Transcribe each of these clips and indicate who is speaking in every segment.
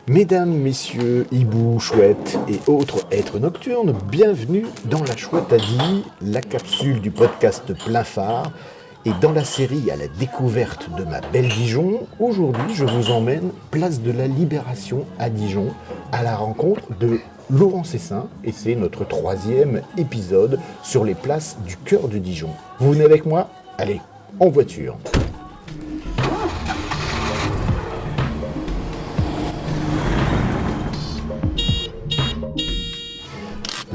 Speaker 1: Mesdames, messieurs, hiboux, chouettes et autres êtres nocturnes, bienvenue dans La Chouette a dit, la capsule du podcast plein phare. Et dans la série à la découverte de ma belle Dijon, aujourd'hui je vous emmène place de la Libération à Dijon, à la rencontre de Laurent Cessin, et c'est notre 3e épisode sur les places du cœur de Dijon. Vous venez avec moi ? Allez, en voiture.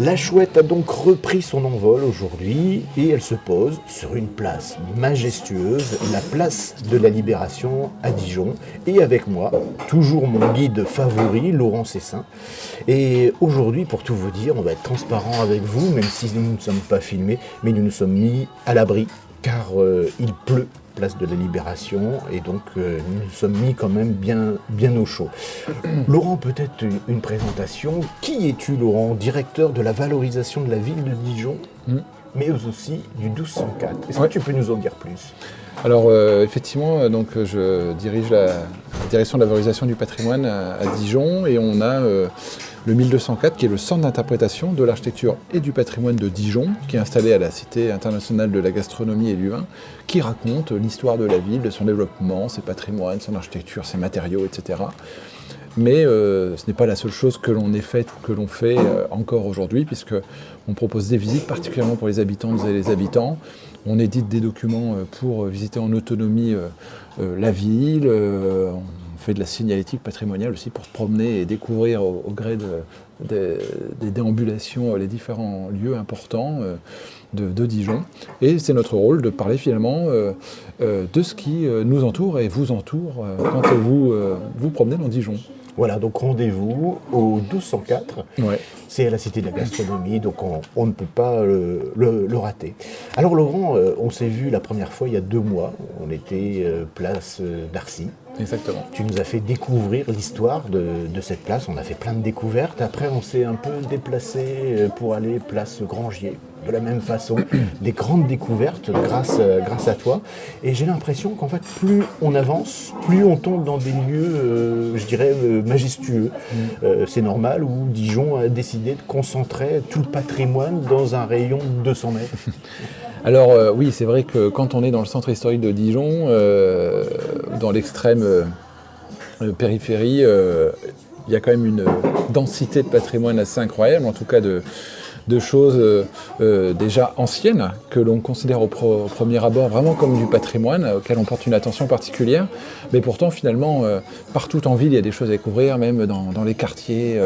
Speaker 1: La Chouette a donc repris son envol aujourd'hui et elle se pose sur une place majestueuse, la place de la Libération à Dijon. Et avec moi, toujours mon guide favori, Laurent Cessin. Et aujourd'hui, pour tout vous dire, on va être transparent avec vous, même si nous ne sommes pas filmés, mais nous nous sommes mis à l'abri car il pleut. Place de la Libération, et donc nous nous sommes mis quand même bien au chaud. Laurent, peut-être une présentation. Qui es-tu, Laurent, directeur de la valorisation de la ville de Dijon, mais aussi du 1204 ? Est-ce que tu peux nous en dire plus ?
Speaker 2: Alors effectivement, donc, je dirige la direction de la valorisation du patrimoine à Dijon, et on a le 1204 qui est le centre d'interprétation de l'architecture et du patrimoine de Dijon, qui est installé à la Cité internationale de la gastronomie et du vin, qui raconte l'histoire de la ville, de son développement, ses patrimoines, son architecture, ses matériaux, etc. Mais ce n'est pas la seule chose que l'on ait faite ou que l'on fait encore aujourd'hui, puisqu'on propose des visites particulièrement pour les habitantes et les habitants. On édite des documents pour visiter en autonomie la ville. On fait de la signalétique patrimoniale aussi pour se promener et découvrir au gré des déambulations les différents lieux importants de Dijon. Et c'est notre rôle de parler finalement de ce qui nous entoure et vous entoure quand vous vous promenez dans Dijon.
Speaker 1: Voilà, donc rendez-vous au 1204. Ouais. C'est à la Cité de la Gastronomie, donc on ne peut pas le rater. Alors Laurent, on s'est vu la première fois il y a 2 mois. On était place d'Arcy.
Speaker 2: Exactement.
Speaker 1: Tu nous as fait découvrir l'histoire de cette place. On a fait plein de découvertes. Après, on s'est un peu déplacé pour aller place Grangier. De la même façon, des grandes découvertes grâce à toi. Et j'ai l'impression qu'en fait, plus on avance, plus on tombe dans des lieux, je dirais, majestueux. C'est normal, où Dijon a décidé de concentrer tout le patrimoine dans un rayon de 200 mètres.
Speaker 2: Alors oui, c'est vrai que quand on est dans le centre historique de Dijon, dans l'extrême périphérie, il y a quand même une densité de patrimoine assez incroyable, en tout cas de choses déjà anciennes, que l'on considère au premier abord vraiment comme du patrimoine, auquel on porte une attention particulière. Mais pourtant, finalement, partout en ville, il y a des choses à découvrir, même dans les quartiers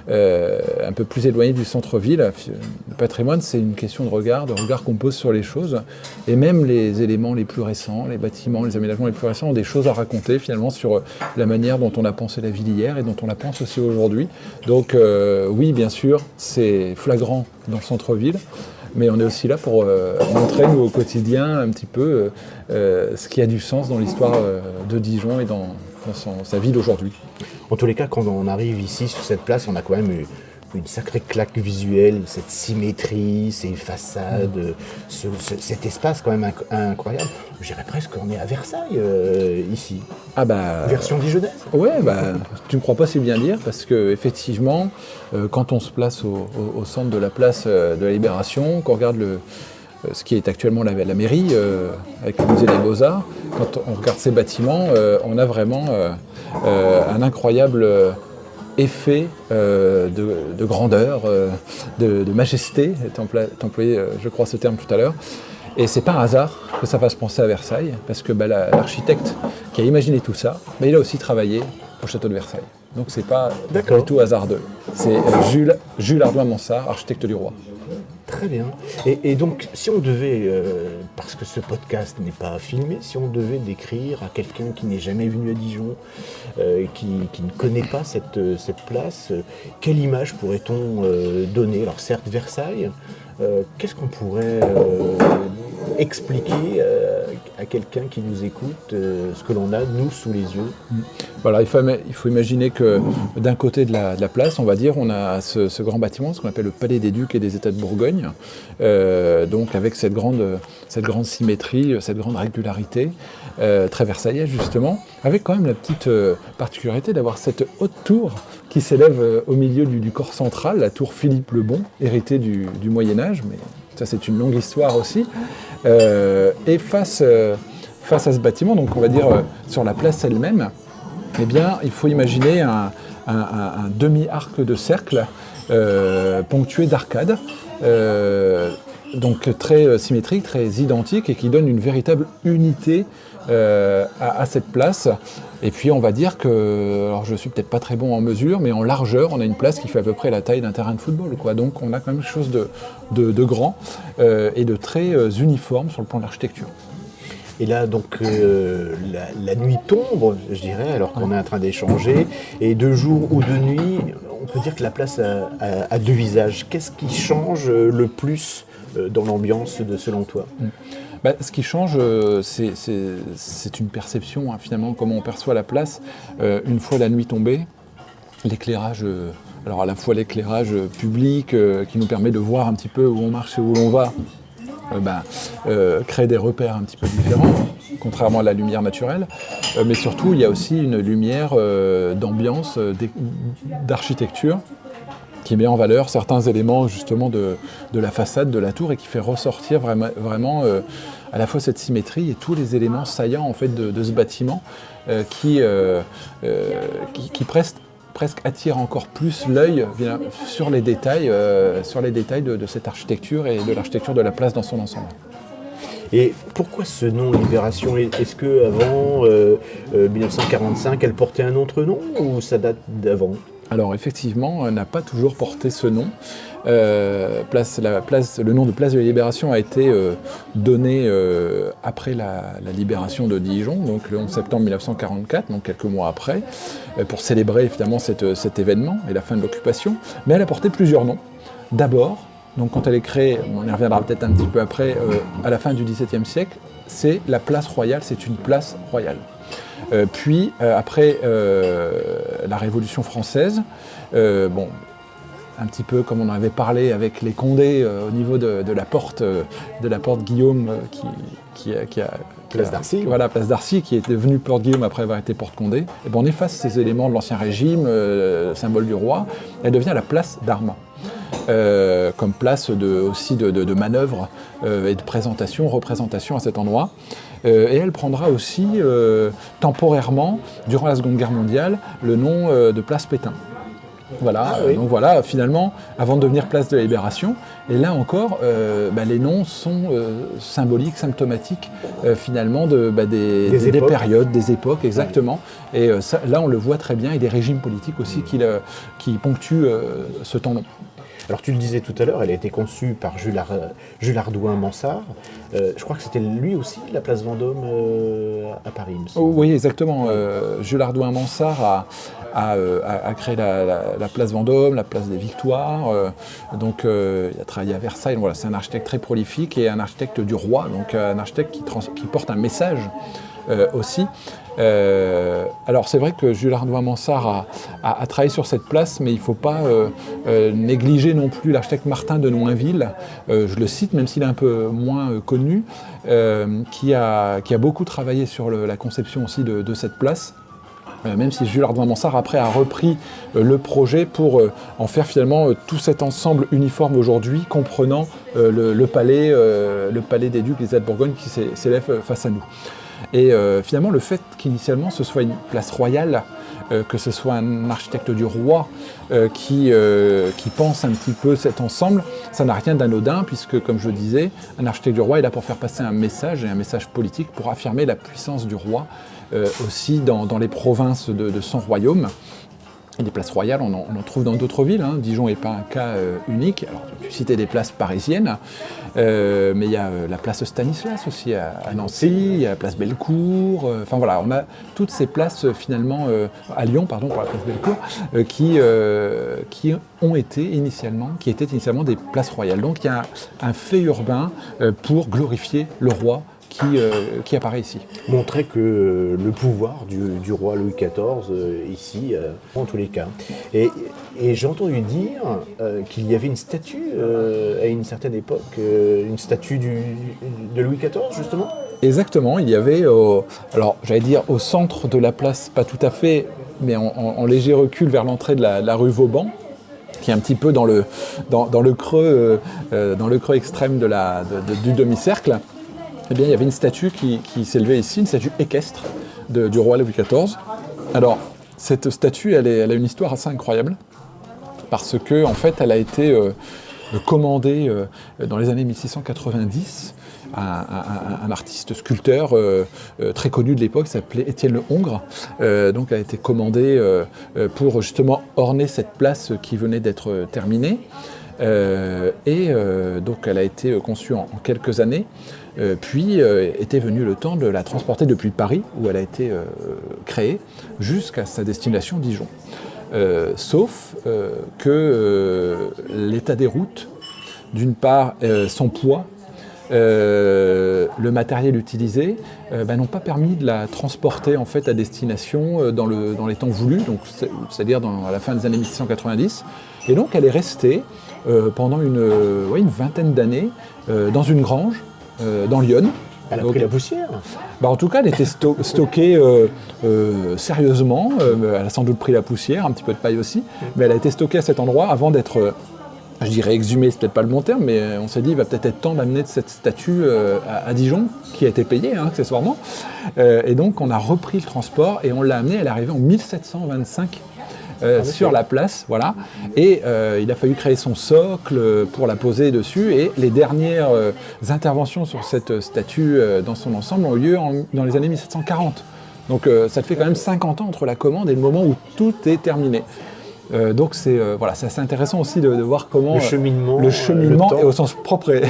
Speaker 2: un peu plus éloignés du centre-ville. Le patrimoine, c'est une question de regard qu'on pose sur les choses. Et même les éléments les plus récents, les bâtiments, les aménagements les plus récents ont des choses à raconter, finalement, sur la manière dont on a pensé la ville hier et dont on la pense aussi aujourd'hui. Donc oui, bien sûr, c'est flagrant dans le centre-ville, mais on est aussi là pour montrer nous, au quotidien un petit peu ce qui a du sens dans l'histoire de Dijon et dans sa ville aujourd'hui.
Speaker 1: En tous les cas, quand on arrive ici sur cette place, on a quand même une sacrée claque visuelle, cette symétrie, ces façades, cet espace quand même incroyable. Je dirais presque qu'on est à Versailles ici.
Speaker 2: Ah bah,
Speaker 1: version dijonnaise.
Speaker 2: Ouais, tu ne crois pas si bien dire, parce que effectivement, quand on se place au centre de la place de la Libération, qu'on regarde ce qui est actuellement la mairie, avec le musée des Beaux-Arts, quand on regarde ces bâtiments, on a vraiment un incroyable effet de grandeur, de majesté, tu employé, je crois, ce terme tout à l'heure. Et c'est par hasard que ça va se penser à Versailles, parce que l'architecte qui a imaginé tout ça, il a aussi travaillé au château de Versailles. Donc c'est pas du tout hasardeux. C'est Jules Ardouin-Mansart, architecte du roi.
Speaker 1: Très bien. Et donc, si on devait, parce que ce podcast n'est pas filmé, si on devait décrire à quelqu'un qui n'est jamais venu à Dijon, qui ne connaît pas cette place, quelle image pourrait-on donner ? Alors certes, Versailles, qu'est-ce qu'on pourrait expliquer à quelqu'un qui nous écoute ce que l'on a, nous, sous les yeux?
Speaker 2: Voilà, il faut imaginer que d'un côté de la place, on va dire, on a ce grand bâtiment, ce qu'on appelle le Palais des Ducs et des États de Bourgogne, donc avec cette grande symétrie, cette grande régularité, très versaillaise justement, avec quand même la petite particularité d'avoir cette haute tour qui s'élève au milieu du corps central, la tour Philippe le Bon, héritée du Moyen-Âge, mais ça c'est une longue histoire aussi. Et face à ce bâtiment, donc on va dire sur la place elle-même, eh bien, il faut imaginer un demi-arc de cercle ponctué d'arcades, donc très symétrique, très identique et qui donne une véritable unité à cette place. Et puis on va dire que, alors je suis peut-être pas très bon en mesure, mais en largeur, on a une place qui fait à peu près la taille d'un terrain de football, quoi. Donc on a quand même quelque chose de grand et de très uniforme sur le plan de l'architecture.
Speaker 1: Et là, donc, la nuit tombe, je dirais, alors qu'on est en train d'échanger. Et de jour ou de nuit, on peut dire que la place a deux visages. Qu'est-ce qui change le plus dans l'ambiance, selon toi?
Speaker 2: Ce qui change, c'est une perception, finalement, comment on perçoit la place. Une fois la nuit tombée, l'éclairage, alors à la fois l'éclairage public qui nous permet de voir un petit peu où on marche et où l'on va, crée des repères un petit peu différents, contrairement à la lumière naturelle. Mais surtout, il y a aussi une lumière d'ambiance, d'architecture, qui met en valeur certains éléments justement de la façade de la tour et qui fait ressortir vraiment à la fois cette symétrie et tous les éléments saillants en fait de ce bâtiment qui presque attire encore plus l'œil sur les détails de cette architecture et de l'architecture de la place dans son ensemble.
Speaker 1: Et pourquoi ce nom Libération? Est-ce qu'avant 1945, elle portait un autre nom ou ça date d'avant?
Speaker 2: Alors effectivement, elle n'a pas toujours porté ce nom. Le nom de Place de la Libération a été donné après la libération de Dijon, donc le 11 septembre 1944, donc quelques mois après, pour célébrer évidemment cet événement et la fin de l'occupation. Mais elle a porté plusieurs noms. D'abord, donc quand elle est créée, on y reviendra peut-être un petit peu après, à la fin du XVIIe siècle, c'est la place royale, c'est une place royale. Puis après la Révolution française, un petit peu comme on en avait parlé avec les Condés au niveau de la porte Guillaume qui a
Speaker 1: Place d'Arcy.
Speaker 2: Voilà, Place d'Arcy, qui est devenue porte Guillaume après avoir été porte Condé. Et on efface ces éléments de l'Ancien Régime, symbole du roi, elle devient la place d'Armes. Comme place aussi de manœuvre et de représentation à cet endroit. Et elle prendra aussi temporairement, durant la Seconde Guerre mondiale, le nom de place Pétain. Voilà, donc voilà, finalement, avant de devenir place de la Libération, et là encore, les noms sont symboliques, symptomatiques, finalement, des périodes, des époques, exactement. Et ça, là, on le voit très bien, et des régimes politiques aussi qui ponctuent ce temps long.
Speaker 1: Alors tu le disais tout à l'heure, elle a été conçue par Jules Hardouin-Mansart. Je crois que c'était lui aussi, la place Vendôme à Paris, il me semble.
Speaker 2: Oui, exactement. Jules Hardouin-Mansart a créé la place Vendôme, la place des Victoires. Donc il a travaillé à Versailles. Voilà, c'est un architecte très prolifique et un architecte du roi, donc un architecte qui porte un message aussi. Alors c'est vrai que Jules Hardouin-Mansart a travaillé sur cette place, mais il ne faut pas négliger non plus l'architecte Martin de Noinville, je le cite même s'il est un peu moins connu, qui a beaucoup travaillé sur la conception aussi de cette place. Même si Jules Hardouin-Mansart après a repris le projet pour en faire finalement tout cet ensemble uniforme aujourd'hui, comprenant le palais des Ducs, les États de Bourgogne qui s'élève face à nous. Et finalement, le fait qu'initialement ce soit une place royale, que ce soit un architecte du roi qui pense un petit peu cet ensemble, ça n'a rien d'anodin, puisque, comme je le disais, un architecte du roi est là pour faire passer un message, et un message politique, pour affirmer la puissance du roi aussi dans les provinces de son royaume. Et des places royales, on en trouve dans d'autres villes. Dijon n'est pas un cas unique. Alors, tu citais des places parisiennes, mais il y a la place Stanislas aussi à Nancy, il y a la place Bellecour. Enfin voilà, on a toutes ces places finalement à Lyon, pardon, pour la place Bellecour, qui étaient initialement des places royales. Donc il y a un fait urbain pour glorifier le roi qui apparaît ici.
Speaker 1: Montrait que le pouvoir du roi Louis XIV, ici, en tous les cas. Et j'ai entendu dire qu'il y avait une statue, à une certaine époque, une statue de Louis XIV, justement.
Speaker 2: Exactement, il y avait, alors j'allais dire au centre de la place, pas tout à fait, mais en léger recul vers l'entrée de la rue Vauban, qui est un petit peu dans le creux extrême du demi-cercle. Eh bien, il y avait une statue qui s'élevait ici, une statue équestre du roi Louis XIV. Alors, cette statue, elle a une histoire assez incroyable, parce que en fait, elle a été commandée dans les années 1690 à un artiste sculpteur très connu de l'époque, qui s'appelait Étienne Le Hongre. Donc, elle a été commandée pour justement orner cette place qui venait d'être terminée. Donc, elle a été conçue en quelques années. Puis était venu le temps de la transporter depuis Paris, où elle a été créée, jusqu'à sa destination Dijon. Sauf que l'état des routes, d'une part son poids, le matériel utilisé, n'ont pas permis de la transporter en fait à destination dans les temps voulus, donc c'est-à-dire à la fin des années 1690. Et donc elle est restée pendant une vingtaine d'années dans une grange, dans l'Yonne.
Speaker 1: Elle a pris la poussière.
Speaker 2: En tout cas, elle était stockée sérieusement. Elle a sans doute pris la poussière, un petit peu de paille aussi, mais elle a été stockée à cet endroit avant d'être, je dirais exhumée, c'est peut-être pas le bon terme, mais on s'est dit il va peut-être être temps d'amener cette statue à Dijon, qui a été payée accessoirement. Et donc on a repris le transport et on l'a amenée. Elle est arrivée en 1725. Sur la place, voilà. Et il a fallu créer son socle pour la poser dessus. Et les dernières interventions sur cette statue dans son ensemble ont eu lieu dans les années 1740. Donc ça te fait quand même 50 ans entre la commande et le moment où tout est terminé. Donc c'est assez intéressant aussi de voir comment
Speaker 1: le cheminement
Speaker 2: et au sens propre et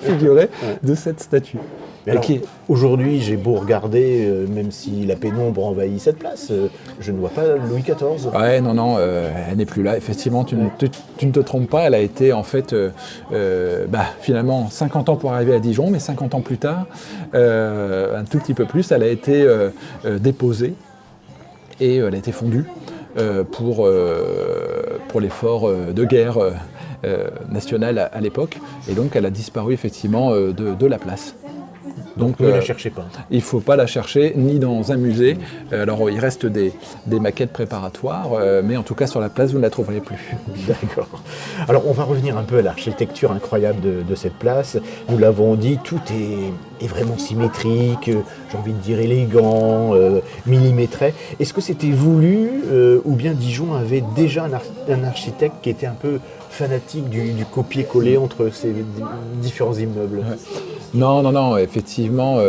Speaker 2: figuré de cette statue.
Speaker 1: Alors, aujourd'hui, j'ai beau regarder, même si la pénombre envahit cette place, je ne vois pas Louis XIV.
Speaker 2: Ouais, non, elle n'est plus là. Effectivement, tu ne te trompes pas. Elle a été en fait, finalement, 50 ans pour arriver à Dijon, mais 50 ans plus tard, un tout petit peu plus, elle a été déposée et elle a été fondue pour l'effort de guerre national à l'époque. Et donc, elle a disparu effectivement de la place.
Speaker 1: Donc ne la cherchez pas.
Speaker 2: Il ne faut pas la chercher, ni dans un musée. Alors il reste des maquettes préparatoires, mais en tout cas sur la place, vous ne la trouverez plus.
Speaker 1: D'accord. Alors on va revenir un peu à l'architecture incroyable de cette place. Nous l'avons dit, tout est vraiment symétrique, j'ai envie de dire élégant, millimétré. Est-ce que c'était voulu ou bien Dijon avait déjà un architecte qui était un peu fanatique du copier-coller entre ces différents immeubles?
Speaker 2: Ouais. Non, effectivement,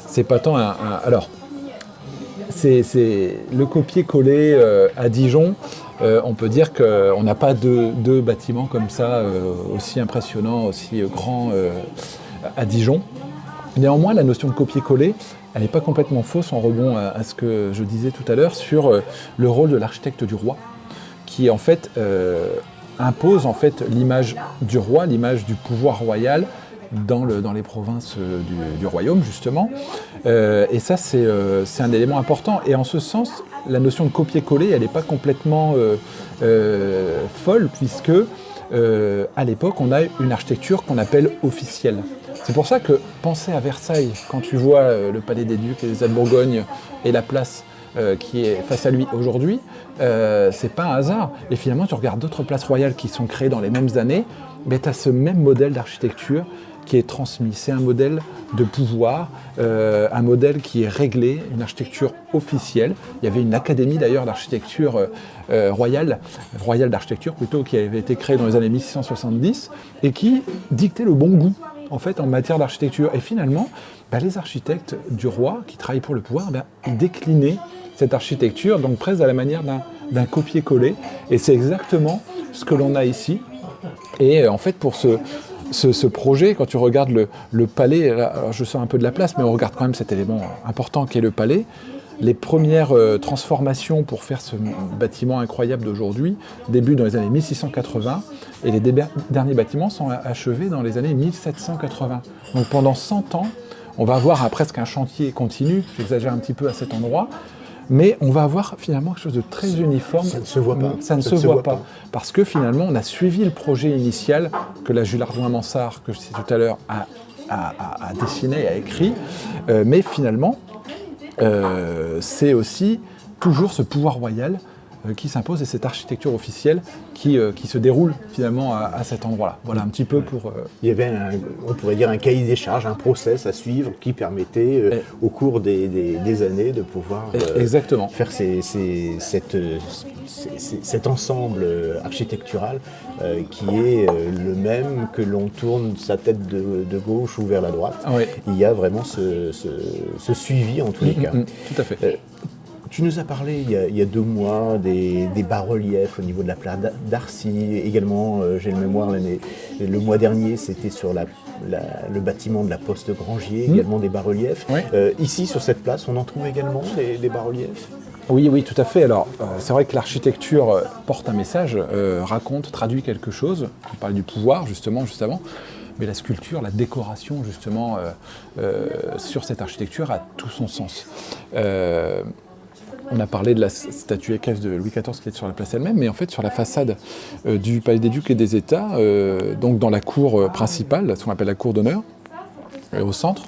Speaker 2: c'est pas tant alors, c'est le copier-coller à Dijon. On peut dire qu'on n'a pas deux bâtiments comme ça, aussi impressionnants, aussi grands à Dijon. Néanmoins, la notion de copier-coller, elle n'est pas complètement fausse en rebond à ce que je disais tout à l'heure sur le rôle de l'architecte du roi, qui en fait impose en fait l'image du roi, l'image du pouvoir royal dans les provinces du royaume, justement. Et ça, c'est un élément important. Et en ce sens, la notion de copier-coller, elle n'est pas complètement folle, puisque à l'époque, on a une architecture qu'on appelle officielle. C'est pour ça que penser à Versailles, quand tu vois le palais des Ducs et des Bourgogne et la place qui est face à lui aujourd'hui, c'est pas un hasard. Et finalement, tu regardes d'autres places royales qui sont créées dans les mêmes années, mais tu as ce même modèle d'architecture qui est transmis. C'est un modèle de pouvoir, un modèle qui est réglé, une architecture officielle. Il y avait une académie d'ailleurs d'architecture royale d'architecture plutôt, qui avait été créée dans les années 1670 et qui dictait le bon goût en fait en matière d'architecture. Et finalement, les architectes du roi qui travaillent pour le pouvoir, ils déclinaient cette architecture, donc presque à la manière d'un copier-coller. Et c'est exactement ce que l'on a ici. Et en fait, pour ce projet, quand tu regardes le palais, là, alors je sors un peu de la place, mais on regarde quand même cet élément important qu'est le palais. Les premières transformations pour faire ce bâtiment incroyable d'aujourd'hui débutent dans les années 1680 et les derniers bâtiments sont achevés dans les années 1780. Donc pendant 100 ans, on va avoir presque un chantier continu, j'exagère un petit peu à cet endroit, mais on va avoir finalement quelque chose de très uniforme.
Speaker 1: Ça ne se voit pas.
Speaker 2: Ça ne se voit pas. Parce que finalement, on a suivi le projet initial que la Jules Ardouin-Mansart, que je disais tout à l'heure, a dessiné, a écrit, mais finalement, c'est aussi toujours ce pouvoir royal qui s'impose et cette architecture officielle qui se déroule finalement à cet endroit-là. Voilà un petit peu pour...
Speaker 1: Il y avait, on pourrait dire, un cahier des charges, un process à suivre qui permettait au cours des années de pouvoir
Speaker 2: exactement.
Speaker 1: faire cet ensemble architectural qui est le même que l'on tourne sa tête de gauche ou vers la droite.
Speaker 2: Oui.
Speaker 1: Il y a vraiment ce suivi en tous les cas.
Speaker 2: Tout à fait.
Speaker 1: Tu nous as parlé il y a 2 mois des bas-reliefs au niveau de la place d'Arcy. Également, j'ai le mémoire, le mois dernier, c'était sur le bâtiment de la Poste Grangier, également des bas-reliefs. Oui. Ici, sur cette place, on en trouve également des bas-reliefs ?
Speaker 2: Oui, tout à fait. Alors, c'est vrai que l'architecture porte un message, raconte, traduit quelque chose. On parlait du pouvoir, justement, juste avant. Mais la sculpture, la décoration, justement, sur cette architecture a tout son sens. On a parlé de la statue équestre de Louis XIV qui est sur la place elle-même, mais en fait sur la façade du Palais des Ducs et des États, donc dans la cour principale, ce qu'on appelle la cour d'honneur, au centre,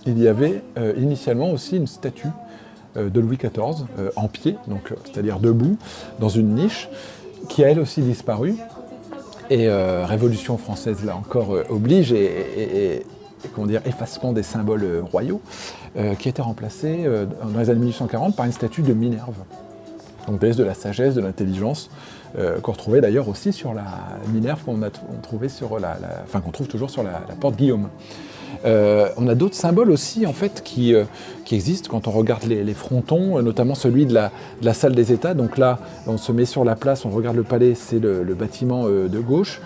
Speaker 2: il y avait initialement aussi une statue de Louis XIV en pied, donc c'est-à-dire debout, dans une niche, qui a elle aussi disparu. Et Révolution française, là encore, oblige et comment dire, effacement des symboles royaux, qui a été remplacé dans les années 1840 par une statue de Minerve, donc déesse de la sagesse, de l'intelligence, qu'on retrouvait d'ailleurs aussi sur la Minerve qu'on trouvait sur qu'on trouve toujours sur la porte Guillaume. On a d'autres symboles aussi en fait qui existent quand on regarde les frontons, notamment celui de la salle des États. Donc là, on se met sur la place, on regarde le palais, c'est le bâtiment de gauche,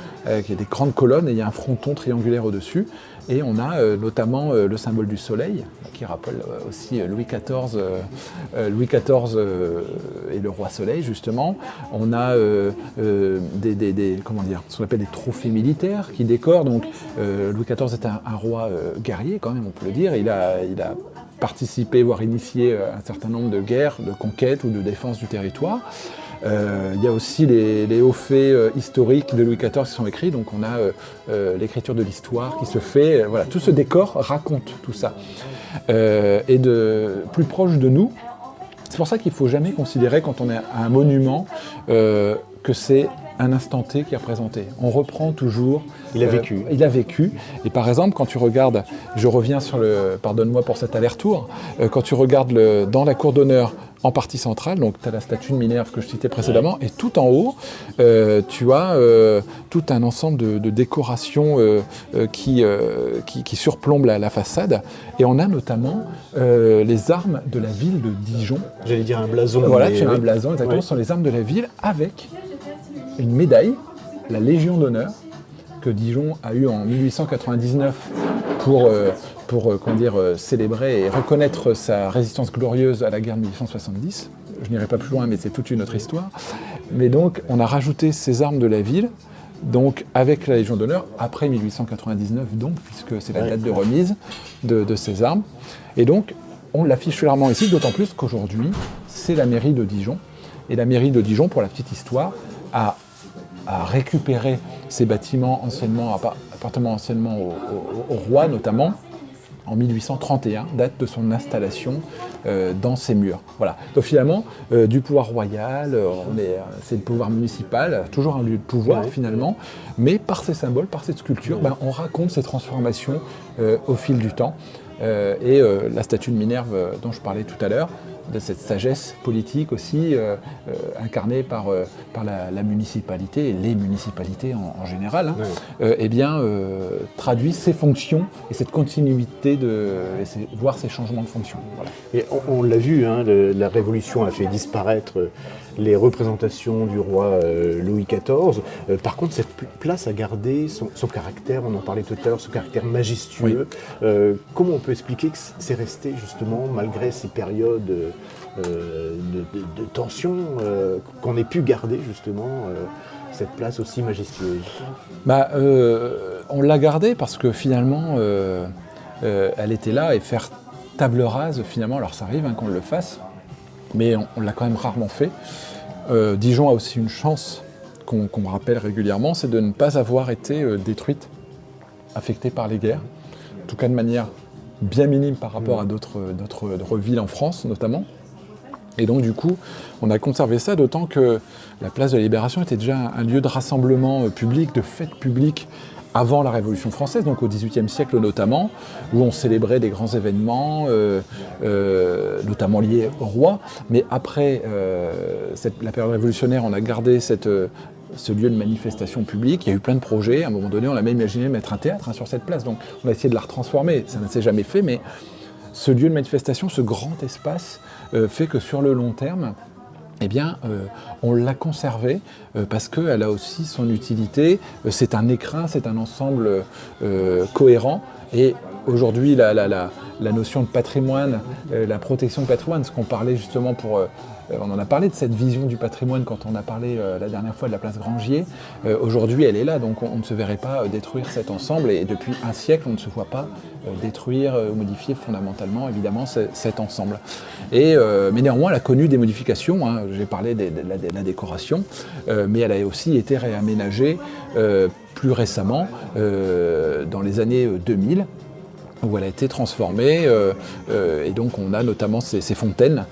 Speaker 2: qui a des grandes colonnes et il y a un fronton triangulaire au-dessus. Et on a notamment le symbole du soleil, qui rappelle aussi Louis XIV et le roi soleil, justement. On a comment dire, ce qu'on appelle des trophées militaires qui décorent. Donc Louis XIV est un roi guerrier, quand même, on peut le dire. Il a participé, voire initié un certain nombre de guerres, de conquêtes ou de défense du territoire. Il y a aussi les hauts faits historiques de Louis XIV qui sont écrits, donc on a l'écriture de l'histoire qui se fait, voilà, tout ce décor raconte tout ça. Et plus proche de nous, c'est pour ça qu'il ne faut jamais considérer quand on est à un monument que c'est un instant T qui est représenté. On reprend toujours...
Speaker 1: Il a vécu.
Speaker 2: Il a vécu. Et par exemple, quand tu regardes, je reviens sur pardonne-moi pour cet aller-retour, quand tu regardes dans la cour d'honneur en partie centrale, donc tu as la statue de Minerve que je citais précédemment, et tout en haut, tu as tout un ensemble de décorations qui surplombent la façade. Et on a notamment les armes de la ville de Dijon.
Speaker 1: J'allais dire un blason.
Speaker 2: Voilà, tu as un blason, exactement, ce sont les armes de la ville avec une médaille, la Légion d'honneur, que Dijon a eue en 1899 pour célébrer et reconnaître sa résistance glorieuse à la guerre de 1870. Je n'irai pas plus loin, mais c'est toute une autre histoire. Mais donc, on a rajouté ces armes de la ville, donc avec la Légion d'honneur, après 1899, donc, puisque c'est la date de remise de ces armes. Et donc, on l'affiche clairement ici, d'autant plus qu'aujourd'hui, c'est la mairie de Dijon. Et la mairie de Dijon, pour la petite histoire, a récupéré ces bâtiments appartenant anciennement au roi, notamment, en 1831, date de son installation dans ces murs. Voilà. Donc finalement, du pouvoir royal, c'est le pouvoir municipal, toujours un lieu de pouvoir finalement, mais par ces symboles, par cette sculpture, on raconte ces transformations au fil du temps. Et la statue de Minerve dont je parlais tout à l'heure, de cette sagesse politique aussi, incarnée par la municipalité, et les municipalités en général, traduit ses fonctions et cette continuité, voire ces changements de fonctions. Voilà.
Speaker 1: Et on l'a vu, la Révolution a fait disparaître les représentations du roi Louis XIV. Par contre, cette place a gardé son caractère, on en parlait tout à l'heure, son caractère majestueux. Oui. Comment on peut expliquer que c'est resté justement, malgré ces périodes de tension, qu'on ait pu garder justement cette place aussi majestueuse?
Speaker 2: On l'a gardée parce que finalement, elle était là, et faire table rase finalement, alors ça arrive qu'on le fasse, mais on l'a quand même rarement fait. Dijon a aussi une chance qu'on rappelle régulièrement, c'est de ne pas avoir été détruite, affectée par les guerres, en tout cas de manière bien minime par rapport à d'autres villes en France notamment. Et donc du coup, on a conservé ça, d'autant que la place de la Libération était déjà un lieu de rassemblement public, de fête publique, avant la Révolution française, donc au XVIIIe siècle notamment, où on célébrait des grands événements, notamment liés au roi. Mais après la période révolutionnaire, on a gardé ce lieu de manifestation publique. Il y a eu plein de projets. À un moment donné, on a même imaginé mettre un théâtre sur cette place. Donc on a essayé de la retransformer. Ça ne s'est jamais fait, mais ce lieu de manifestation, ce grand espace, fait que sur le long terme, eh bien, on l'a conservé parce qu'elle a aussi son utilité. C'est un écrin, c'est un ensemble cohérent. Et aujourd'hui, la notion de patrimoine, la protection de patrimoine, ce qu'on parlait justement on en a parlé de cette vision du patrimoine quand on a parlé la dernière fois de la place Grangier. Aujourd'hui, elle est là, donc on ne se verrait pas détruire cet ensemble. Et depuis un siècle, on ne se voit pas détruire ou modifier fondamentalement, évidemment, cet ensemble. Mais néanmoins, elle a connu des modifications. J'ai parlé de la décoration, mais elle a aussi été réaménagée plus récemment, dans les années 2000. Où elle a été transformée, et donc on a notamment ces fontaines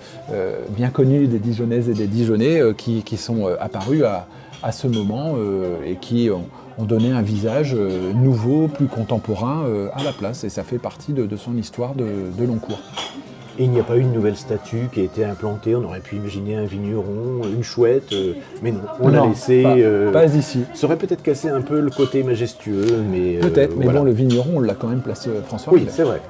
Speaker 2: bien connues des Dijonnaises et des Dijonnais qui sont apparues à ce moment et qui ont donné un visage nouveau, plus contemporain à la place, et ça fait partie de son histoire de long cours.
Speaker 1: Et il n'y a pas eu une nouvelle statue qui a été implantée, on aurait pu imaginer un vigneron, une chouette, mais non, on l'a laissé.
Speaker 2: Pas ici.
Speaker 1: Ça aurait peut-être cassé un peu le côté majestueux, mais.
Speaker 2: Peut-être, mais
Speaker 1: voilà.
Speaker 2: bon, le vigneron, on l'a quand même placé François.
Speaker 1: Oui, c'est vrai.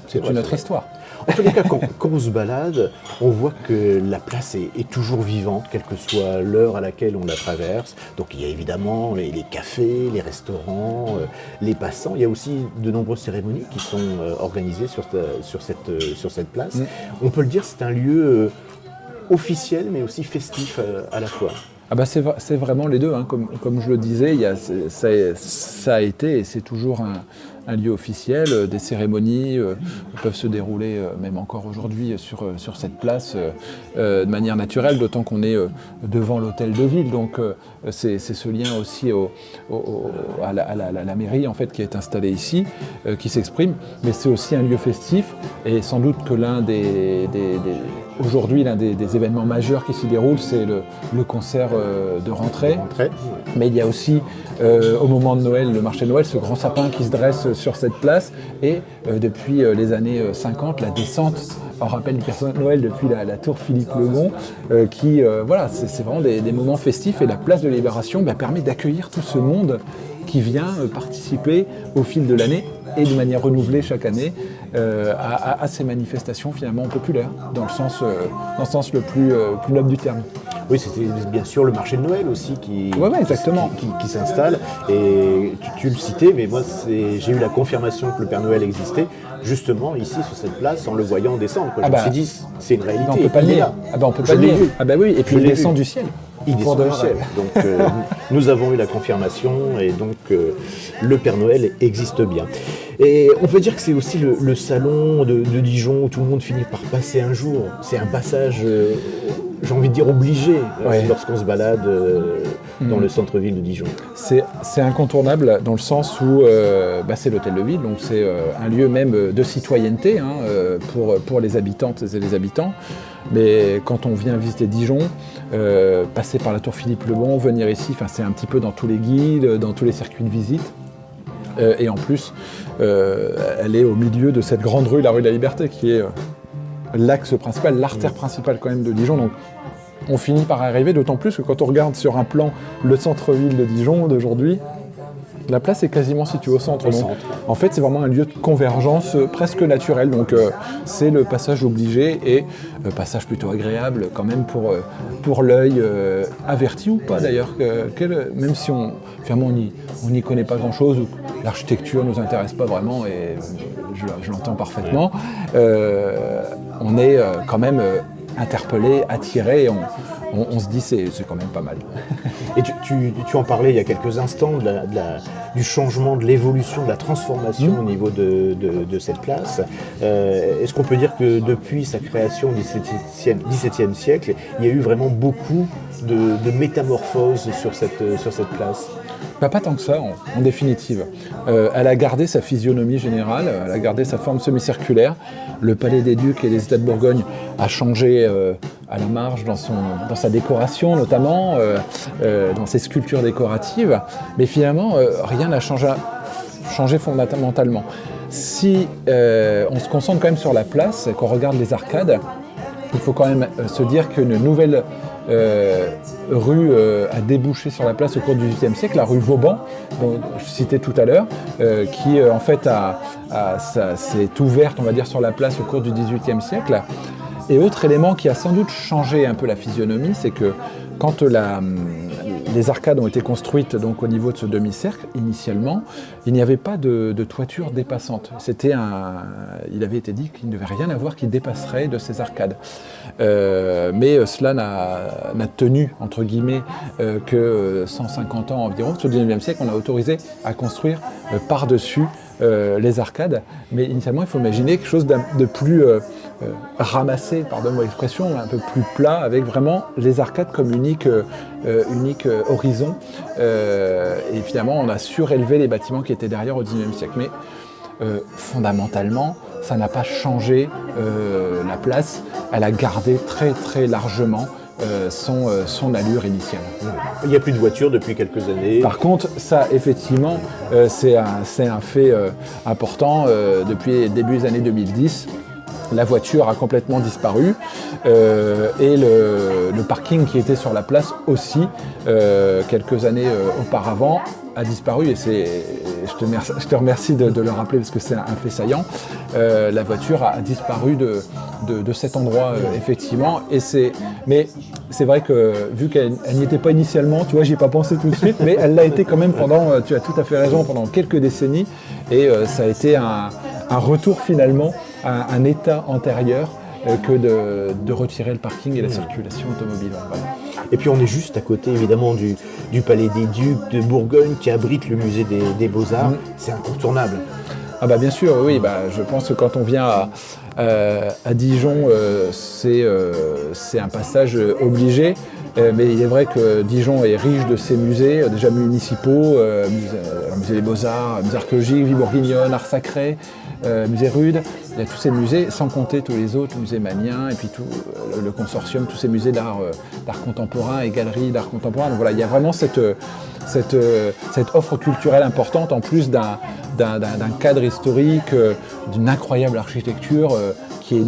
Speaker 2: C'est une autre histoire.
Speaker 1: En tous les cas, quand on se balade, on voit que la place est toujours vivante, quelle que soit l'heure à laquelle on la traverse. Donc il y a évidemment les cafés, les restaurants, les passants. Il y a aussi de nombreuses cérémonies qui sont organisées sur cette place. On peut le dire, c'est un lieu officiel, mais aussi festif à la fois.
Speaker 2: Ah bah c'est vraiment les deux, comme je le disais, ça a été et c'est toujours un lieu officiel. Des cérémonies peuvent se dérouler même encore aujourd'hui sur cette place de manière naturelle, d'autant qu'on est devant l'hôtel de ville. Donc c'est ce lien aussi à la mairie en fait, qui est installée ici, qui s'exprime. Mais c'est aussi un lieu festif, et sans doute que aujourd'hui, l'un des événements majeurs qui s'y déroule, c'est le concert de rentrée. Mais il y a aussi, au moment de Noël, le marché de Noël, ce grand sapin qui se dresse sur cette place. Et depuis les années 50, la descente en rappel du personnage de Noël depuis la tour Philippe Le Bon, voilà, c'est vraiment des moments festifs. Et la place de Libération permet d'accueillir tout ce monde qui vient participer au fil de l'année et de manière renouvelée chaque année à ces manifestations finalement populaires, dans le sens le plus noble du terme.
Speaker 1: Oui, c'était bien sûr le marché de Noël aussi qui s'installe. Et tu le citais, mais moi j'ai eu la confirmation que le Père Noël existait justement ici sur cette place en le voyant descendre. Je me suis dit, c'est une réalité.
Speaker 2: On peut pas le nier. On peut pas le nier. Ah bah oui, et puis il descend du ciel.
Speaker 1: Il descend du ciel. Donc nous avons eu la confirmation, et donc le Père Noël existe bien. Et on peut dire que c'est aussi le salon de Dijon où tout le monde finit par passer un jour. C'est un passage, j'ai envie de dire obligé, lorsqu'on se balade dans le centre-ville de Dijon.
Speaker 2: C'est incontournable dans le sens où c'est l'hôtel de ville, donc c'est un lieu même de citoyenneté pour les habitantes et les habitants. Mais quand on vient visiter Dijon, passer par la tour Philippe Le Bon, venir ici, c'est un petit peu dans tous les guides, dans tous les circuits de visite. Et en plus, elle est au milieu de cette grande rue, la rue de la Liberté, qui est l'axe principal, l'artère principale quand même de Dijon. Donc on finit par arriver, d'autant plus que quand on regarde sur un plan le centre-ville de Dijon d'aujourd'hui, la place est quasiment située au centre. Donc, en fait, c'est vraiment un lieu de convergence presque naturel. Donc, c'est le passage obligé et passage plutôt agréable quand même pour l'œil averti ou pas d'ailleurs. Même si on n'y connaît pas grand-chose, ou l'architecture ne nous intéresse pas vraiment, et je l'entends parfaitement, on est quand même interpellé, attiré, et on se dit c'est quand même pas mal.
Speaker 1: Et tu en parlais il y a quelques instants du changement, de l'évolution, de la transformation au niveau de cette place. Est-ce qu'on peut dire que depuis sa création au XVIIe siècle, il y a eu vraiment beaucoup de métamorphoses sur cette place?
Speaker 2: Pas tant que ça, en définitive. Elle a gardé sa physionomie générale, elle a gardé sa forme semi-circulaire. Le Palais des Ducs et les États de Bourgogne a changé à la marge dans sa décoration notamment, dans ses sculptures décoratives. Mais finalement, rien n'a changé fondamentalement. Si on se concentre quand même sur la place, qu'on regarde les arcades, il faut quand même se dire qu'une nouvelle rue a débouché sur la place au cours du XVIIIe siècle, la rue Vauban, dont je citais tout à l'heure, qui en fait s'est ouverte, on va dire, sur la place au cours du XVIIIe siècle. Et autre élément qui a sans doute changé un peu la physionomie, c'est que quand les arcades ont été construites donc au niveau de ce demi-cercle, initialement, il n'y avait pas de toiture dépassante. Il avait été dit qu'il ne devait rien avoir qui dépasserait de ces arcades. Mais cela n'a tenu, entre guillemets, que 150 ans environ. Au XIXe siècle, on a autorisé à construire par-dessus les arcades. Mais initialement, il faut imaginer quelque chose de plus ramassé, pardonne-moi l'expression, un peu plus plat, avec vraiment les arcades comme unique horizon. Et finalement, on a surélevé les bâtiments qui étaient derrière au XIXe siècle. Mais fondamentalement, ça n'a pas changé la place. Elle a gardé très très largement son allure initiale.
Speaker 1: Il n'y a plus de voitures depuis quelques années.
Speaker 2: Par contre, ça, effectivement, c'est un fait important. Depuis le début des années 2010, la voiture a complètement disparu et le parking qui était sur la place aussi, quelques années auparavant, a disparu. Et je te remercie de le rappeler parce que c'est un fait saillant. La voiture a disparu de cet endroit, effectivement. Mais c'est vrai que vu qu'elle n'y était pas initialement, tu vois, j'y ai pas pensé tout de suite, mais elle l'a été quand même pendant, tu as tout à fait raison, pendant quelques décennies. Et ça a été un retour finalement à un état antérieur que de retirer le parking et la circulation automobile. Voilà.
Speaker 1: Et puis on est juste à côté évidemment du Palais des Ducs de Bourgogne qui abrite le musée des Beaux-Arts. C'est incontournable.
Speaker 2: Ah bah bien sûr, oui, je pense que quand on vient à Dijon, c'est un passage obligé. Mais il est vrai que Dijon est riche de ses musées, déjà municipaux, musée des Beaux-Arts, musée archéologique, vie bourguignonne, art sacré, musée Rude. Il y a tous ces musées, sans compter tous les autres, musée Manien, et puis tout le consortium, tous ces musées d'art contemporain et galeries d'art contemporain. Donc voilà, il y a vraiment cette offre culturelle importante, en plus d'un cadre historique, d'une incroyable architecture qui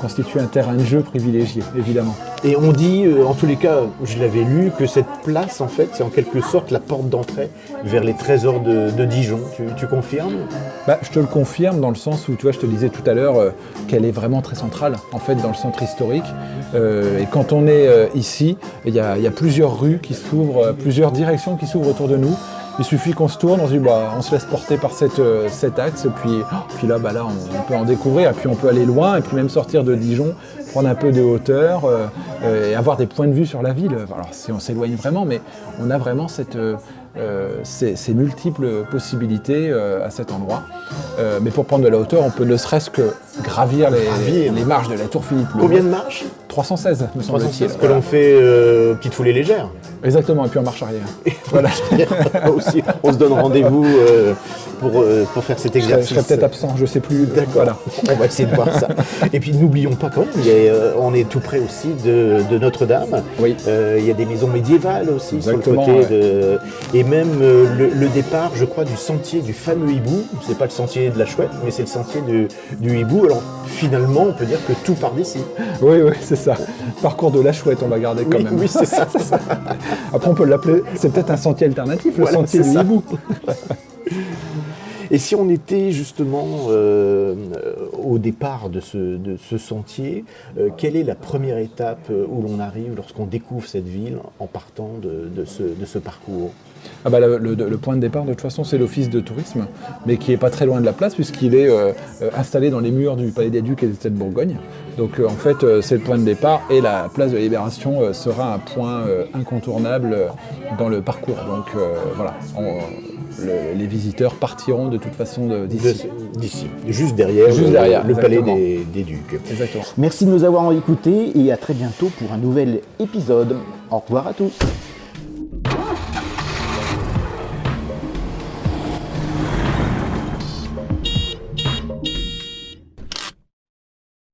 Speaker 2: constitue un terrain de jeu privilégié, évidemment.
Speaker 1: Et on dit, en tous les cas, je l'avais lu, que cette place, en fait, c'est en quelque sorte la porte d'entrée vers les trésors de Dijon. Tu confirmes ?
Speaker 2: Je te le confirme dans le sens où, tu vois, je te disais tout à l'heure qu'elle est vraiment très centrale, en fait, dans le centre historique. Et quand on est ici, il y a plusieurs rues qui s'ouvrent, plusieurs directions qui s'ouvrent autour de nous. Il suffit qu'on se tourne, on se laisse porter par cet axe, puis là, on peut en découvrir, et puis on peut aller loin, et puis même sortir de Dijon, prendre un peu de hauteur, et avoir des points de vue sur la ville. Alors si on s'éloigne vraiment, mais on a vraiment ces multiples possibilités à cet endroit. Mais pour prendre de la hauteur, on peut ne serait-ce que gravir les marches de la tour Philippe le Long.
Speaker 1: Combien de marches ?
Speaker 2: 316, me semble-t-il.
Speaker 1: 316, que l'on fait petite foulée légère.
Speaker 2: Exactement, et puis en marche arrière.
Speaker 1: Voilà. Aussi, on se donne rendez-vous pour faire cet exercice.
Speaker 2: Je serais peut-être absent, je ne sais plus.
Speaker 1: D'accord, voilà. On va essayer de voir ça. Et puis n'oublions pas quand même, on est tout près aussi de Notre-Dame.
Speaker 2: Oui.
Speaker 1: Il y a des maisons médiévales aussi.
Speaker 2: Exactement,
Speaker 1: sur le côté et même le départ, je crois, du sentier du fameux hibou. C'est pas le sentier de la Chouette, mais c'est le sentier du hibou. Alors finalement, on peut dire que tout part d'ici.
Speaker 2: Oui, c'est ça. Parcours de la Chouette, on va garder quand même.
Speaker 1: Oui, c'est ça.
Speaker 2: Après, on peut l'appeler, c'est peut-être un sentier alternatif, le sentier du hibou.
Speaker 1: Et si on était justement au départ de ce sentier, quelle est la première étape où l'on arrive lorsqu'on découvre cette ville en partant de ce parcours?
Speaker 2: Ah bah, le point de départ, de toute façon, c'est l'office de tourisme, mais qui est pas très loin de la place, puisqu'il est installé dans les murs du Palais des Ducs et des Têtes de Bourgogne. Donc en fait, c'est le point de départ, et la place de la Libération sera un point incontournable dans le parcours. Donc voilà, les visiteurs partiront de toute façon d'ici.
Speaker 1: D'ici, juste derrière, le Palais des Ducs.
Speaker 2: Exactement.
Speaker 3: Merci de nous avoir écoutés et à très bientôt pour un nouvel épisode. Au revoir à tous.